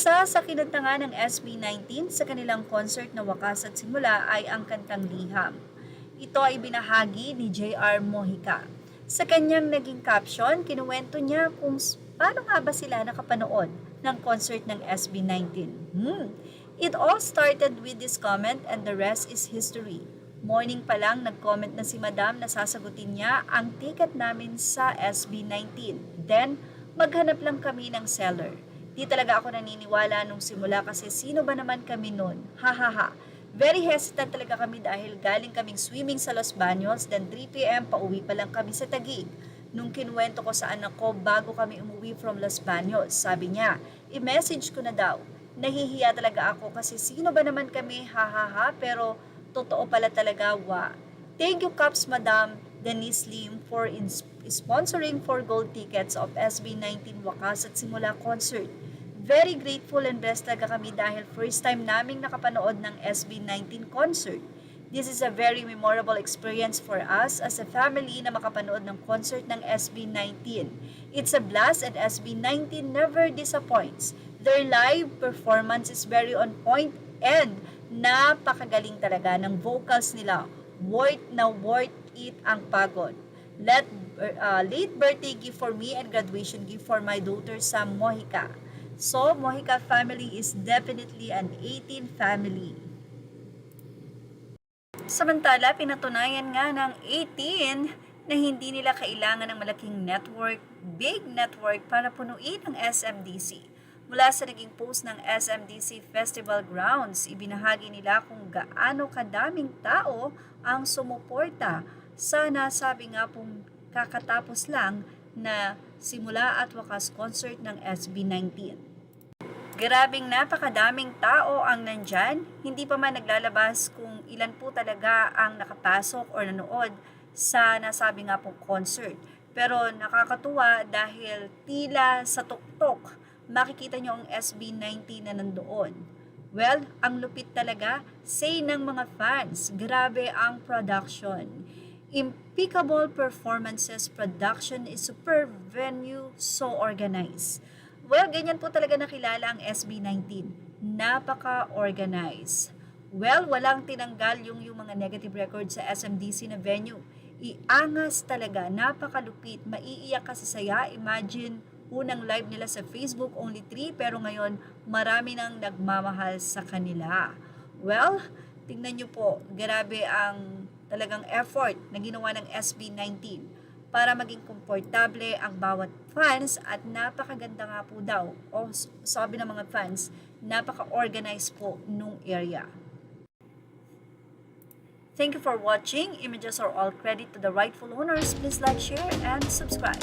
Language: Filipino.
Isa sa kinanta ng SB19 sa kanilang concert na wakas at simula ay ang kantang Liham. Ito ay binahagi ni J.R. Mojica. Sa kanyang naging caption, kinuwento niya kung paano nga ba sila nakapanood ng concert ng SB19. It all started with this comment and the rest is history. Morning pa lang nag-comment na si Madam na sasagutin niya ang ticket namin sa SB19. Then, maghanap lang kami ng seller. Di talaga ako naniniwala nung simula kasi sino ba naman kami nun? Hahaha. Very hesitant talaga kami dahil galing kaming swimming sa Los Baños, then 3 p.m. pauwi pa lang kami sa Taguig. Nung kinuwento ko sa anak ko bago kami umuwi from Los Baños, sabi niya, i-message ko na daw. Nahihiya talaga ako kasi sino ba naman kami? Hahaha, pero totoo pala talaga, wa. Thank you, Caps Madam Denise Lim for sponsoring 4 gold tickets of SB19 Wakas at Simula concert. Very grateful and blessed talaga kami dahil first time naming nakapanood ng SB19 concert. This is a very memorable experience for us as a family na makapanood ng concert ng SB19. It's a blast and SB19 never disappoints. Their live performance is very on point and napakagaling talaga ng vocals nila. Worth it ang pagod. Late birthday gift for me and graduation gift for my daughter sa Mojica. So, Mojica family is definitely an 18 family. Samantala, pinatunayan nga ng 18 na hindi nila kailangan ng malaking network, big network para punuin ang SMDC. Mula sa naging post ng SMDC Festival Grounds, ibinahagi nila kung gaano kadaming tao ang sumuporta sa nasabi nga pong kakatapos lang na simula at wakas concert ng SB19. Grabing napakadaming tao ang nandyan, hindi pa man naglalabas kung ilan po talaga ang nakapasok or nanood sa nasabi nga pong concert. Pero nakakatuwa dahil tila sa tuktok, makikita nyo ang SB19 na nandoon. Well, ang lupit talaga, say ng mga fans, grabe ang production. Impeccable performances, production is superb, venue so organized. Well, ganyan po talaga nakilala ang SB19. Napaka-organized. Well, walang tinanggal yung mga negative records sa SMDC na venue. Iangas talaga, napakalupit, maiiyak ka sa saya. Imagine, unang live nila sa Facebook, only 3, pero ngayon, marami nang nagmamahal sa kanila. Well, tingnan nyo po, grabe ang talagang effort na ginawa ng SB19 para maging komportable ang bawat fans at napakaganda nga po daw, o sabi ng mga fans, napaka-organized po nung area. Thank you for watching. Images are all credit to the rightful owners. Please like, share, and subscribe.